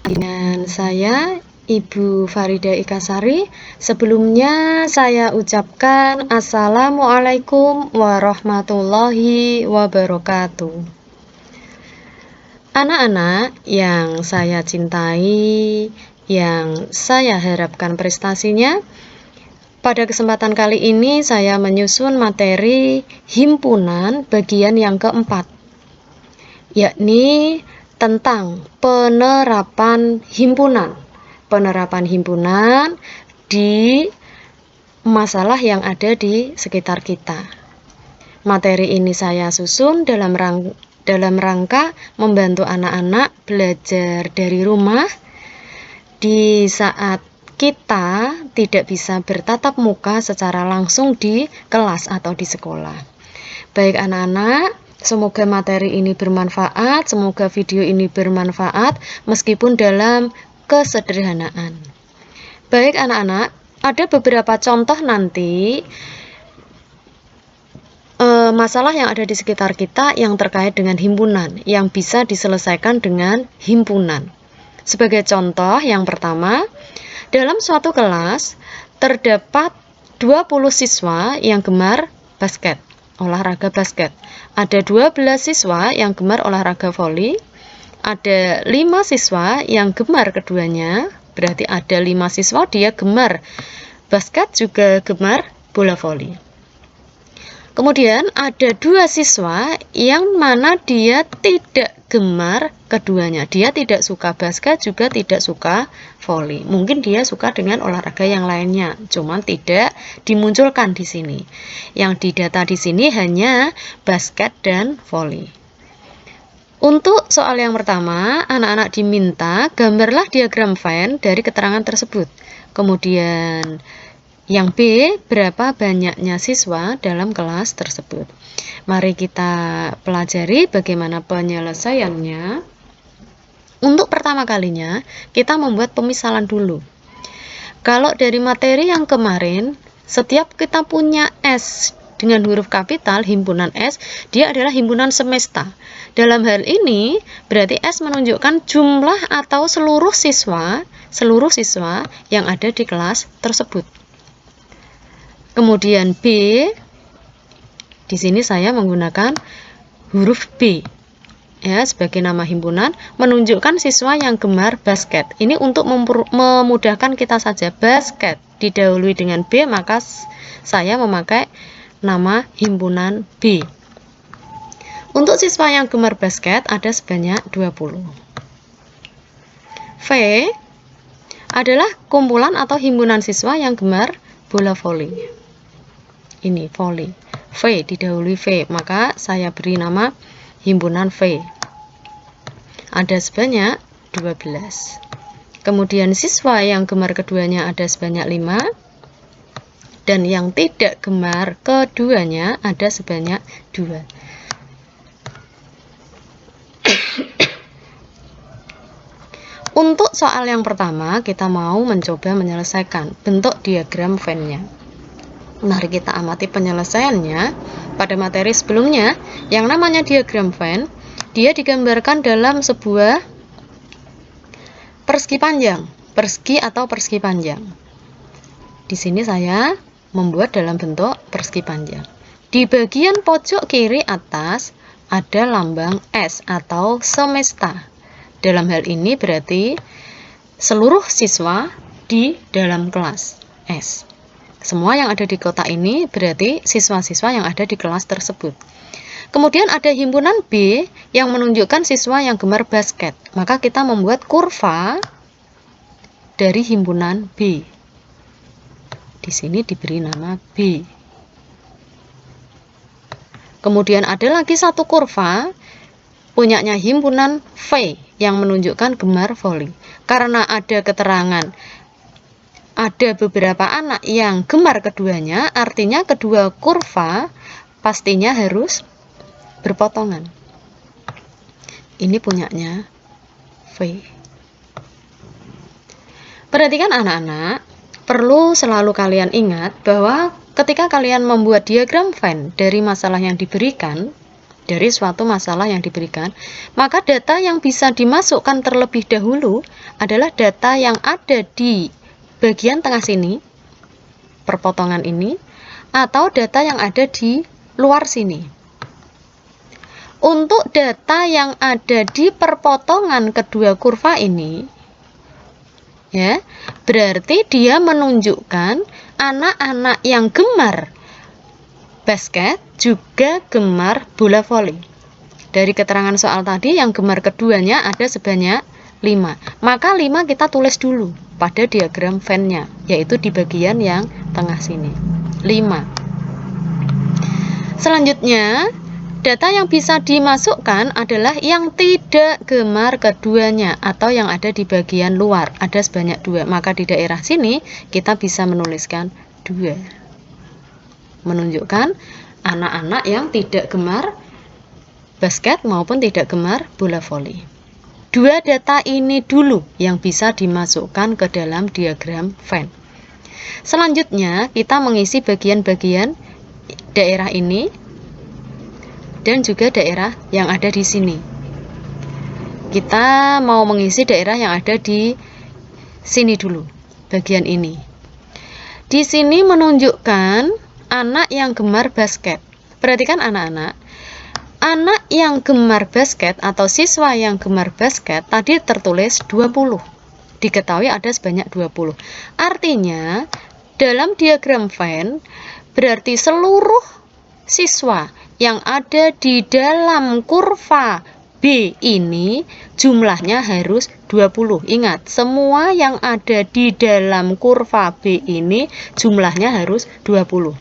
Dengan saya Ibu Farida Ikasari. Sebelumnya saya ucapkan Assalamualaikum warahmatullahi wabarakatuh. Anak-anak yang saya cintai, yang saya harapkan prestasinya, pada kesempatan kali ini saya menyusun materi himpunan bagian yang keempat, yakni tentang penerapan himpunan. Penerapan himpunan di masalah yang ada di sekitar kita. Materi ini saya susun dalam rangka membantu anak-anak belajar dari rumah di saat kita tidak bisa bertatap muka secara langsung di kelas atau di sekolah. Baik anak-anak, semoga materi ini bermanfaat, semoga video ini bermanfaat meskipun dalam kesederhanaan. Baik anak-anak, ada beberapa contoh nanti masalah yang ada di sekitar kita yang terkait dengan himpunan, yang bisa diselesaikan dengan himpunan. Sebagai contoh, yang pertama, dalam suatu kelas terdapat 20 siswa yang gemar basket, olahraga basket. Ada 12 siswa yang gemar olahraga voli, ada 5 siswa yang gemar keduanya, berarti ada 5 siswa dia gemar basket juga gemar bola voli. Kemudian ada 2 siswa yang mana dia tidak gemar keduanya. Dia tidak suka basket juga tidak suka voli. Mungkin dia suka dengan olahraga yang lainnya, cuman tidak dimunculkan di sini. Yang didata di sini hanya basket dan voli. Untuk soal yang pertama, anak-anak diminta gambarlah diagram Venn dari keterangan tersebut. Kemudian yang B, berapa banyaknya siswa dalam kelas tersebut. Mari kita pelajari bagaimana penyelesaiannya. Untuk pertama kalinya, kita membuat pemisalan dulu. Kalau dari materi yang kemarin, setiap kita punya S dengan huruf kapital, himpunan S, dia adalah himpunan semesta. Dalam hal ini, berarti S menunjukkan jumlah atau seluruh siswa yang ada di kelas tersebut. Kemudian B, di sini saya menggunakan huruf B ya sebagai nama himpunan, menunjukkan siswa yang gemar basket. Ini untuk memudahkan kita saja, basket didahului dengan B, maka saya memakai nama himpunan B. Untuk siswa yang gemar basket ada sebanyak 20. V adalah kumpulan atau himpunan siswa yang gemar bola voli. Ini voli. V didahului V, maka saya beri nama himpunan V. Ada sebanyak 12. Kemudian siswa yang gemar keduanya ada sebanyak 5. Dan yang tidak gemar keduanya ada sebanyak 2. Untuk soal yang pertama, kita mau mencoba menyelesaikan bentuk diagram Venn-nya. Mari kita amati penyelesaiannya. Pada materi sebelumnya, yang namanya diagram Venn, dia digambarkan dalam sebuah persegi panjang, persegi atau persegi panjang. Di sini saya membuat dalam bentuk persegi panjang. Di bagian pojok kiri atas ada lambang S atau semesta. Dalam hal ini berarti seluruh siswa di dalam kelas S. Semua yang ada di kotak ini berarti siswa-siswa yang ada di kelas tersebut. Kemudian ada himpunan B yang menunjukkan siswa yang gemar basket. Maka kita membuat kurva dari himpunan B. Di sini diberi nama B. Kemudian ada lagi satu kurva punyanya himpunan V yang menunjukkan gemar voli. Karena ada keterangan ada beberapa anak yang gemar keduanya, artinya kedua kurva pastinya harus berpotongan. Ini punyanya V. Perhatikan anak-anak, perlu selalu kalian ingat bahwa ketika kalian membuat diagram Venn dari masalah yang diberikan, dari suatu masalah yang diberikan, maka data yang bisa dimasukkan terlebih dahulu adalah data yang ada di bagian tengah sini, perpotongan ini, atau data yang ada di luar sini. Untuk data yang ada di perpotongan kedua kurva ini, ya, berarti dia menunjukkan anak-anak yang gemar basket juga gemar bola voli. Dari keterangan soal tadi, yang gemar keduanya ada sebanyak 5. Maka 5 kita tulis dulu pada diagram Venn-nya, yaitu di bagian yang tengah sini. 5. Selanjutnya, data yang bisa dimasukkan adalah yang tidak gemar keduanya atau yang ada di bagian luar, ada sebanyak 2. Maka di daerah sini kita bisa menuliskan 2. Menunjukkan anak-anak yang tidak gemar basket maupun tidak gemar bola voli. 2 data ini dulu yang bisa dimasukkan ke dalam diagram Venn. Selanjutnya kita mengisi bagian-bagian daerah ini dan juga daerah yang ada di sini. Kita mau mengisi daerah yang ada di sini dulu, bagian ini. Di sini menunjukkan anak yang gemar basket. Perhatikan anak-anak. Anak yang gemar basket atau siswa yang gemar basket tadi tertulis 20. Diketahui ada sebanyak 20. Artinya, dalam diagram Venn berarti seluruh siswa yang ada di dalam kurva B ini jumlahnya harus 20. Ingat, semua yang ada di dalam kurva B ini jumlahnya harus 20.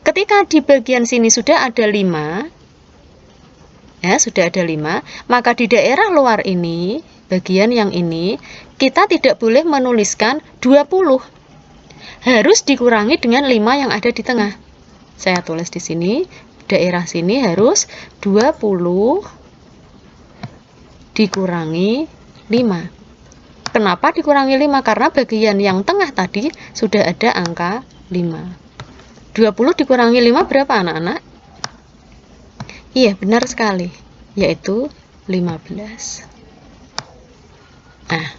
Ketika di bagian sini sudah ada 5, ya, sudah ada 5, maka di daerah luar ini, bagian yang ini, kita tidak boleh menuliskan 20. Harus dikurangi dengan 5 yang ada di tengah. Saya tulis di sini, daerah sini harus 20 dikurangi 5. Kenapa dikurangi 5? Karena bagian yang tengah tadi sudah ada angka 5. 20 dikurangi 5 berapa anak-anak? Iya, benar sekali, yaitu 15. Nah,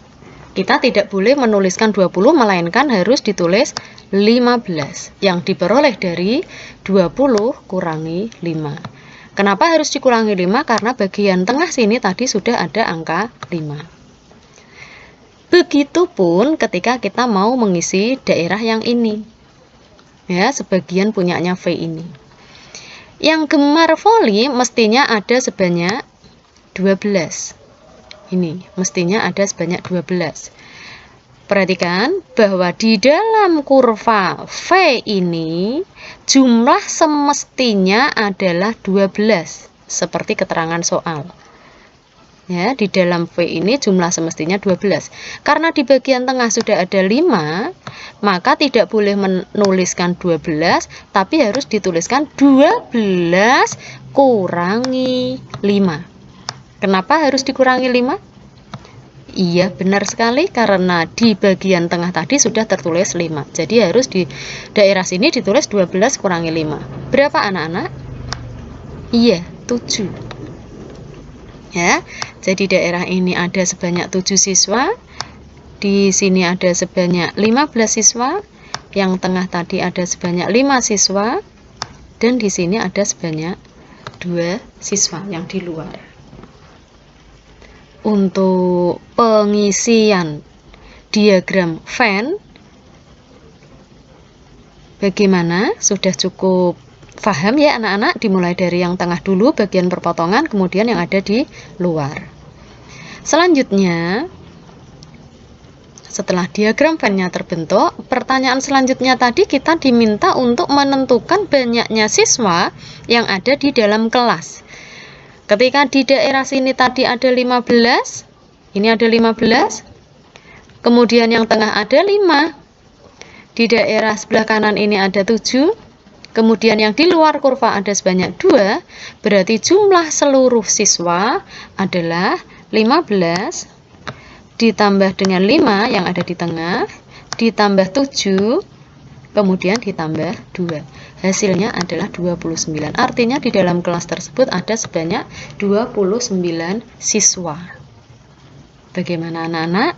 kita tidak boleh menuliskan 20, melainkan harus ditulis 15 yang diperoleh dari 20 kurangi 5. Kenapa harus dikurangi 5? Karena bagian tengah sini tadi sudah ada angka 5. Begitupun ketika kita mau mengisi daerah yang ini. Ya, sebagian punyanya V ini. Yang gemar voli mestinya ada sebanyak 12. Ini mestinya ada sebanyak 12. Perhatikan bahwa di dalam kurva V ini jumlah semestinya adalah 12 seperti keterangan soal. Ya, di dalam V ini jumlah semestinya 12. Karena di bagian tengah sudah ada 5, maka tidak boleh menuliskan 12, tapi harus dituliskan 12 kurangi 5. Kenapa harus dikurangi 5? Iya, benar sekali, karena di bagian tengah tadi sudah tertulis 5. Jadi harus di daerah sini ditulis 12 kurangi 5. Berapa anak-anak? Iya, 7. Ya, jadi daerah ini ada sebanyak 7 siswa. Di sini ada sebanyak 15 siswa. Yang tengah tadi ada sebanyak 5 siswa. Dan di sini ada sebanyak 2 siswa yang di luar. Untuk pengisian diagram Venn bagaimana? Sudah cukup paham ya anak-anak? Dimulai dari yang tengah dulu, bagian perpotongan, kemudian yang ada di luar. Selanjutnya, setelah diagram Venn-nya terbentuk, pertanyaan selanjutnya tadi kita diminta untuk menentukan banyaknya siswa yang ada di dalam kelas. Ketika di daerah sini tadi ada 15, ini ada 15, kemudian yang tengah ada 5, di daerah sebelah kanan ini ada 7, kemudian yang di luar kurva ada sebanyak 2, berarti jumlah seluruh siswa adalah 15, ditambah dengan 5 yang ada di tengah, ditambah 7, kemudian ditambah 2. hasilnya adalah 29. Artinya di dalam kelas tersebut ada sebanyak 29 siswa. Bagaimana anak-anak?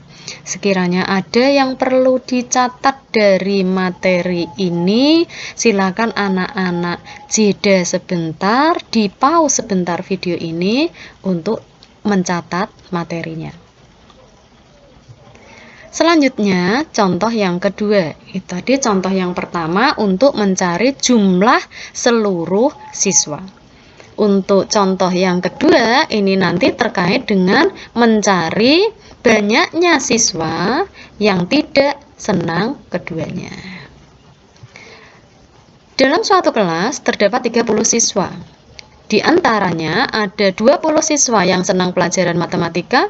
Sekiranya ada yang perlu dicatat dari materi ini, silakan anak-anak jeda sebentar, di pause sebentar video ini untuk mencatat materinya. Selanjutnya, contoh yang kedua. Tadi contoh yang pertama untuk mencari jumlah seluruh siswa. Untuk contoh yang kedua, ini nanti terkait dengan mencari banyaknya siswa yang tidak senang keduanya. Dalam suatu kelas terdapat 30 siswa. Di antaranya ada 20 siswa yang senang pelajaran matematika,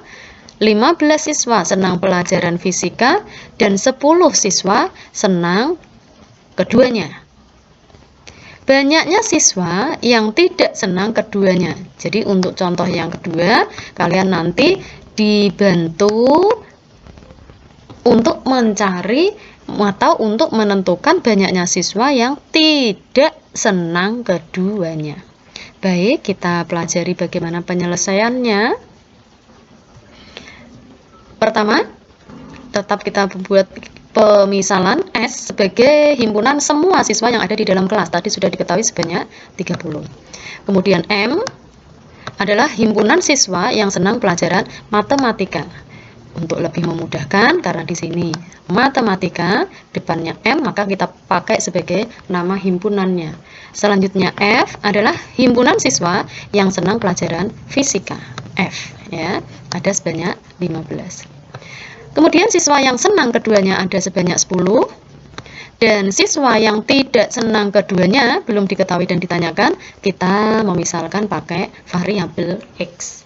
15 siswa senang pelajaran fisika, dan 10 siswa senang keduanya. Banyaknya siswa yang tidak senang keduanya. Jadi untuk contoh yang kedua, kalian nanti dibantu untuk mencari atau untuk menentukan banyaknya siswa yang tidak senang keduanya. Baik, kita pelajari bagaimana penyelesaiannya. Pertama, tetap kita buat pemisalan S sebagai himpunan semua siswa yang ada di dalam kelas. Tadi sudah diketahui sebanyak 30. Kemudian M adalah himpunan siswa yang senang pelajaran matematika. Untuk lebih memudahkan, karena di sini matematika depannya M, maka kita pakai sebagai nama himpunannya. Selanjutnya F adalah himpunan siswa yang senang pelajaran fisika. F, ya, ada sebanyak 15. Kemudian siswa yang senang keduanya ada sebanyak 10. Dan siswa yang tidak senang keduanya belum diketahui dan ditanyakan, kita memisalkan pakai variabel X.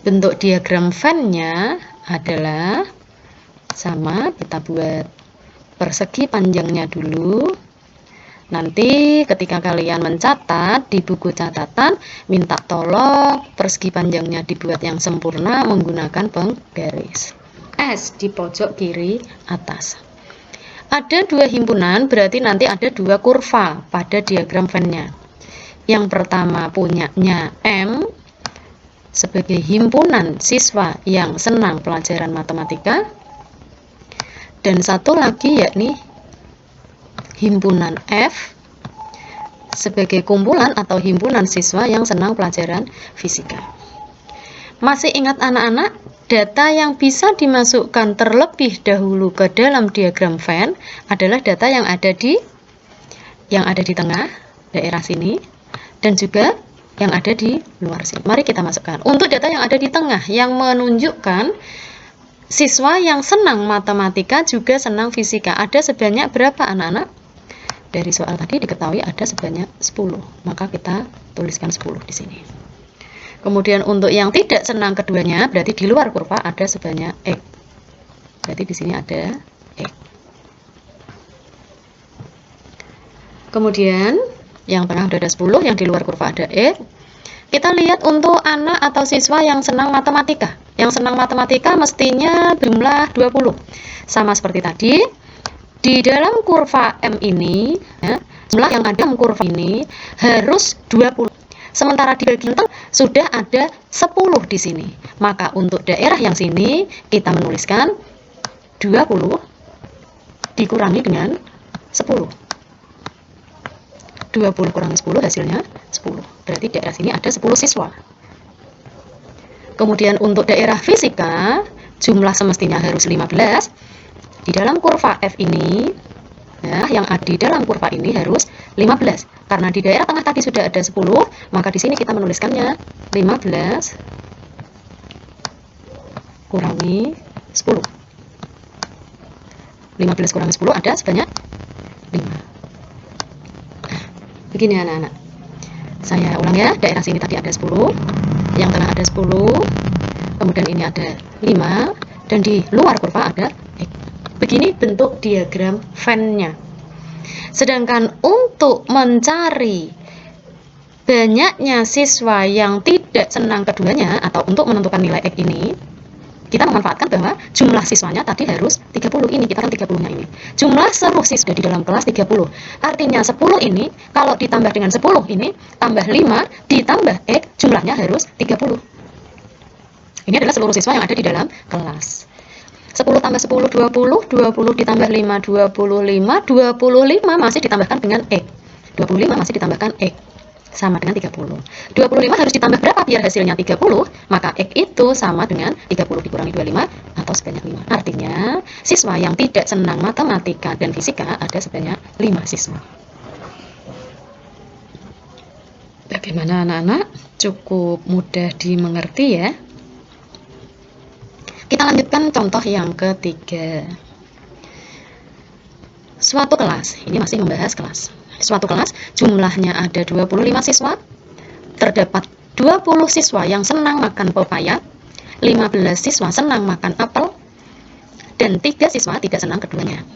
Bentuk diagram Venn-nya adalah sama, kita buat persegi panjangnya dulu. Nanti ketika kalian mencatat di buku catatan, minta tolong persegi panjangnya dibuat yang sempurna menggunakan penggaris. S di pojok kiri atas. Ada dua himpunan, berarti nanti ada dua kurva pada diagram Venn-nya. Yang pertama punyanya M sebagai himpunan siswa yang senang pelajaran matematika, dan satu lagi yakni himpunan F sebagai kumpulan atau himpunan siswa yang senang pelajaran fisika. Masih ingat anak-anak, data yang bisa dimasukkan terlebih dahulu ke dalam diagram Venn adalah data yang ada di tengah daerah sini dan juga yang ada di luar sini. Mari kita masukkan. Untuk data yang ada di tengah yang menunjukkan siswa yang senang matematika juga senang fisika, ada sebanyak berapa anak-anak? Dari soal tadi diketahui ada sebanyak 10, maka kita tuliskan 10 di sini. Kemudian untuk yang tidak senang keduanya, berarti di luar kurva ada sebanyak X. Berarti di sini ada X. Kemudian yang tengah ada 10, yang di luar kurva ada X. Kita lihat untuk anak atau siswa yang senang matematika. Yang senang matematika mestinya jumlah 20. Sama seperti tadi. Di dalam kurva M ini, ya, jumlah yang ada dalam kurva ini harus 20. Sementara di bagian tengah sudah ada 10 di sini. Maka untuk daerah yang sini kita menuliskan 20 dikurangi dengan 10. 20 kurangi 10 hasilnya 10. Berarti daerah sini ada 10 siswa. Kemudian untuk daerah fisika, jumlah semestinya harus 15. Di dalam kurva F ini, ya, yang ada di dalam kurva ini harus 15. Karena di daerah tengah tadi sudah ada 10, maka di sini kita menuliskannya 15 kurangi 10. 15 kurangi 10 ada sebanyak 5. Nah, begini anak-anak. Saya ulang ya, daerah sini tadi ada 10, yang tengah ada 10, kemudian ini ada 5, dan di luar kurva ada X. Begini bentuk diagram Venn-nya. Sedangkan untuk mencari banyaknya siswa yang tidak senang keduanya, atau untuk menentukan nilai X ini, kita memanfaatkan bahwa jumlah siswanya tadi harus 30. Ini kita kan 30-nya ini. Jumlah seluruh siswa di dalam kelas 30. Artinya 10 ini kalau ditambah dengan 10 ini tambah 5 ditambah X jumlahnya harus 30. Ini adalah seluruh siswa yang ada di dalam kelas. 10 tambah 10 20, 20 ditambah 5 25, 25 masih ditambahkan dengan X. 25 masih ditambahkan X. Sama dengan 30. 25 harus ditambah berapa biar hasilnya 30? Maka X itu sama dengan 30 dikurangi 25 atau sebanyak 5. Artinya, siswa yang tidak senang matematika dan fisika ada sebanyak 5 siswa. Bagaimana anak-anak? Cukup mudah dimengerti ya? Kita lanjutkan contoh yang ketiga. Suatu kelas, ini masih membahas kelas. Suatu kelas jumlahnya ada 25 siswa, terdapat 20 siswa yang senang makan pepaya, 15 siswa senang makan apel, dan 3 siswa tidak senang keduanya.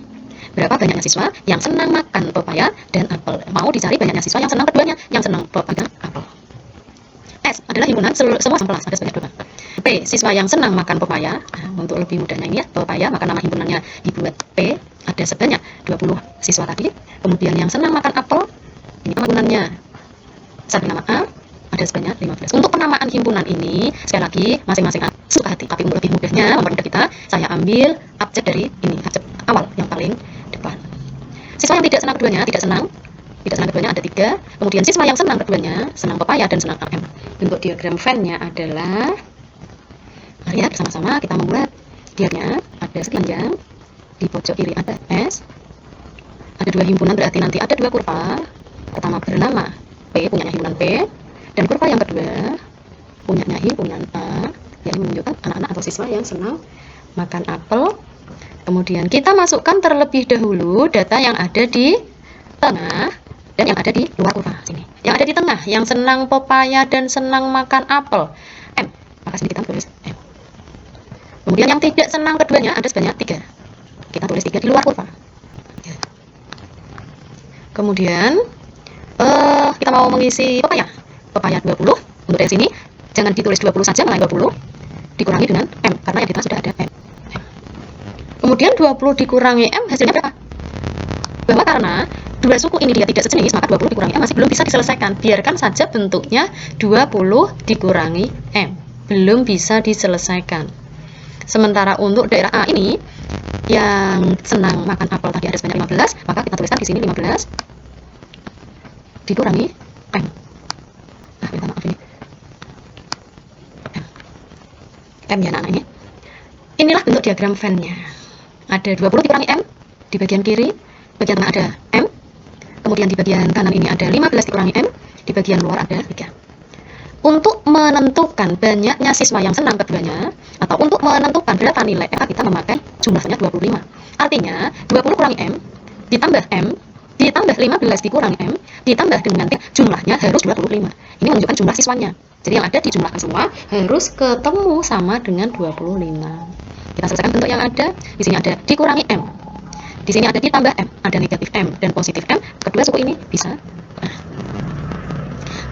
Berapa banyaknya siswa yang senang makan pepaya dan apel? Mau dicari banyaknya siswa yang senang keduanya, yang senang pepaya dan apel. S adalah himpunan semua kelas, ada sebanyak 2. P, siswa yang senang makan pepaya. Nah, untuk lebih mudahnya ini ya, pepaya, maka nama himpunannya dibuat P, ada sebanyak 20 siswa tadi. Kemudian yang senang makan apel, ini penggunanya satu nama A, ada sebanyak 15. Untuk penamaan himpunan ini, sekali lagi, masing-masing suka hati. Tapi untuk lebih mudahnya, mempermudah kita, saya ambil abjad dari ini, abjad awal, yang paling depan. Siswa yang tidak senang keduanya, tidak senang keduanya ada 3. Kemudian siswa yang senang keduanya, senang pepaya dan senang AM. Bentuk diagram Venn-nya adalah, mari ya bersama-sama kita membuat diagramnya. Ada sekian, di pojok kiri ada S, ada 2 himpunan, berarti nanti ada 2 kurva. Pertama bernama P, punyanya himpunan P, dan kurva yang kedua punyanya himpunan A, yang menunjukkan anak-anak atau siswa yang senang makan apel. Kemudian kita masukkan terlebih dahulu data yang ada di tengah dan yang ada di luar kurva sini. Yang ada di tengah, yang senang pepaya dan senang makan apel, M, maka sini kita tulis M. Kemudian yang tidak senang keduanya ada sebanyak 3. Kita tulis 3 di luar kurva. Kemudian kita mau mengisi pepaya 20. Untuk dari sini jangan ditulis 20 saja, melainkan 20 dikurangi dengan M, karena yang di tengah sudah ada M. Kemudian 20 dikurangi M hasilnya berapa? Bahwa karena 2 suku ini dia tidak sejenis, maka 20 dikurangi M masih belum bisa diselesaikan. Biarkan saja bentuknya 20 dikurangi M, belum bisa diselesaikan. Sementara untuk daerah A ini yang senang makan apel tadi ada sebanyak 15, maka kita tuliskan di sini 15 dikurangi M. Nah, minta maaf ini M ya anak-anak ini. Inilah bentuk diagram Venn-nya. Ada 20 dikurangi M di bagian kiri, bagian tengah ada M. Kemudian di bagian kanan ini ada 15 dikurangi M, di bagian luar ada 3. Untuk menentukan banyaknya siswa yang senang keduanya, atau untuk menentukan berapa nilai M, kita memakai jumlahnya 25. Artinya 20 kurangi M ditambah M ditambah 15 dikurangi M ditambah dengan T, jumlahnya harus 25. Ini menunjukkan jumlah siswanya. Jadi yang ada dijumlahkan semua harus ketemu sama dengan 25. Kita selesaikan bentuk yang ada. Di sini ada dikurangi M, di sini ada ditambah M, ada negatif M dan positif M. Kedua suku ini bisa. Nah,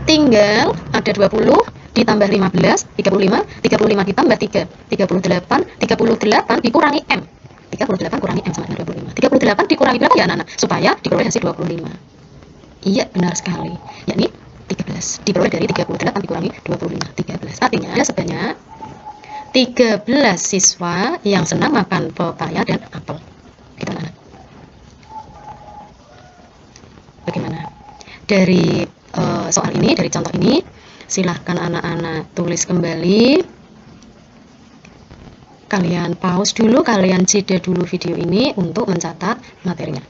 tinggal ada 20 ditambah 15, 35, 35 ditambah 3, 38, 38 dikurangi M. 38 kurangi M sama dengan 25. 38 dikurangi berapa ya anak-anak? Supaya diperoleh hasil 25. Iya, benar sekali. Yakni 13. Diperoleh dari 38 dikurangi 25, 13. Artinya ada sebanyak 13 siswa yang senang makan pepaya dan apel. Gitu anak-anak. Bagaimana? Dari soal ini, dari contoh ini, silahkan anak-anak tulis kembali. Kalian pause dulu, kalian jeda dulu video ini untuk mencatat materinya.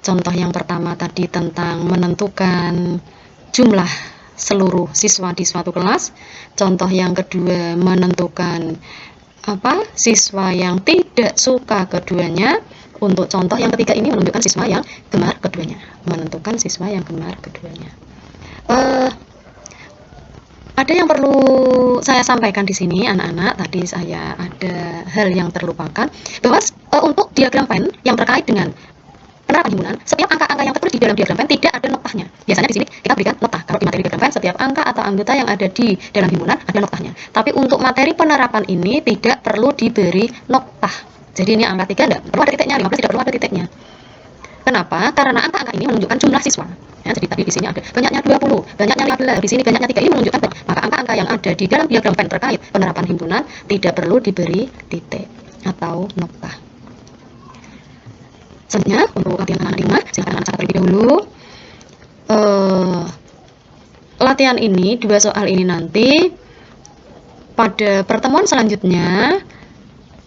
Contoh yang pertama tadi tentang menentukan jumlah seluruh siswa di suatu kelas. Contoh yang kedua menentukan siswa yang tidak suka keduanya. Untuk contoh yang ketiga ini menunjukkan siswa yang gemar keduanya. Menentukan siswa yang gemar keduanya. Ada yang perlu saya sampaikan di sini anak-anak. Tadi saya ada hal yang terlupakan, bahwa untuk diagram Venn yang terkait dengan penerapan himpunan, setiap angka-angka yang tertulis di dalam diagram Venn tidak ada noktahnya. Biasanya di sini kita berikan noktah. Kalau di materi diagram Venn, setiap angka atau anggota yang ada di dalam himpunan ada noktahnya. Tapi untuk materi penerapan ini tidak perlu diberi noktah. Jadi ini angka 3 tidak perlu ada titiknya, 15 tidak perlu ada titiknya. Kenapa? Karena angka-angka ini menunjukkan jumlah siswa. Ya, jadi tadi di sini ada banyaknya 20, banyaknya 15, di sini banyaknya 3. Ini menunjukkan maka angka-angka yang ada di dalam diagram Venn terkait penerapan himpunan tidak perlu diberi titik atau noktah. Selanjutnya untuk latihan anak-anak di rumah, silakan anak-anak terlebih dahulu. Latihan ini, 2 soal ini nanti pada pertemuan selanjutnya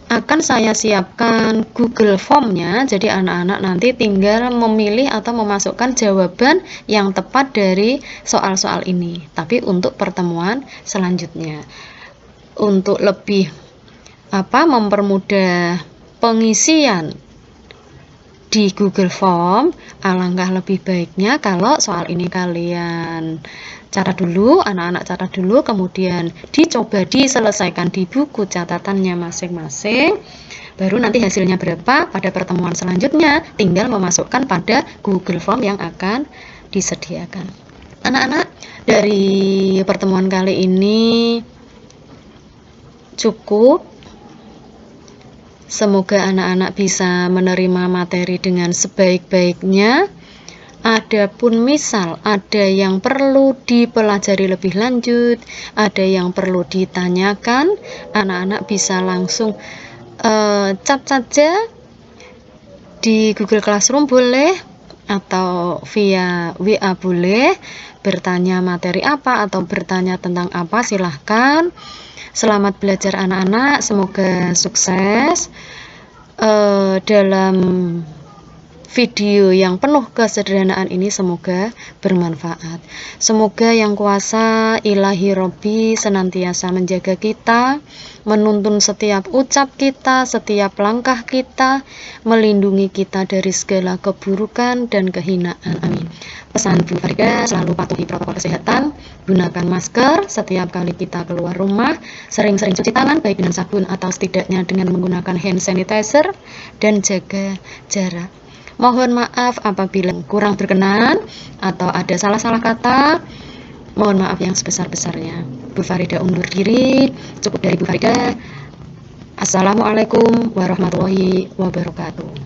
akan saya siapkan Google Form-nya, jadi anak-anak nanti tinggal memilih atau memasukkan jawaban yang tepat dari soal-soal ini. Tapi untuk pertemuan selanjutnya, untuk lebih mempermudah pengisian di Google Form, alangkah lebih baiknya kalau soal ini kalian catat dulu, anak-anak catat dulu, kemudian dicoba diselesaikan di buku catatannya masing-masing. Baru nanti hasilnya berapa pada pertemuan selanjutnya tinggal memasukkan pada Google Form yang akan disediakan. Anak-anak, dari pertemuan kali ini cukup. Semoga anak-anak bisa menerima materi dengan sebaik-baiknya. Adapun misal ada yang perlu dipelajari lebih lanjut, ada yang perlu ditanyakan, anak-anak bisa langsung chat saja di Google Classroom boleh, atau via WA boleh, bertanya materi apa atau bertanya tentang apa silahkan. Selamat belajar anak-anak, semoga sukses dalam video yang penuh kesederhanaan ini, semoga bermanfaat. Semoga Yang Kuasa Ilahi Robbi senantiasa menjaga kita, menuntun setiap ucap kita, setiap langkah kita, melindungi kita dari segala keburukan dan kehinaan. Amin. Pesan Bu Farida, selalu patuhi protokol kesehatan, gunakan masker setiap kali kita keluar rumah, sering-sering cuci tangan baik dengan sabun atau setidaknya dengan menggunakan hand sanitizer, dan jaga jarak. Mohon maaf apabila kurang berkenan atau ada salah-salah kata. Mohon maaf yang sebesar-besarnya. Bu Farida undur diri. Cukup dari Bu Farida. Assalamualaikum warahmatullahi wabarakatuh.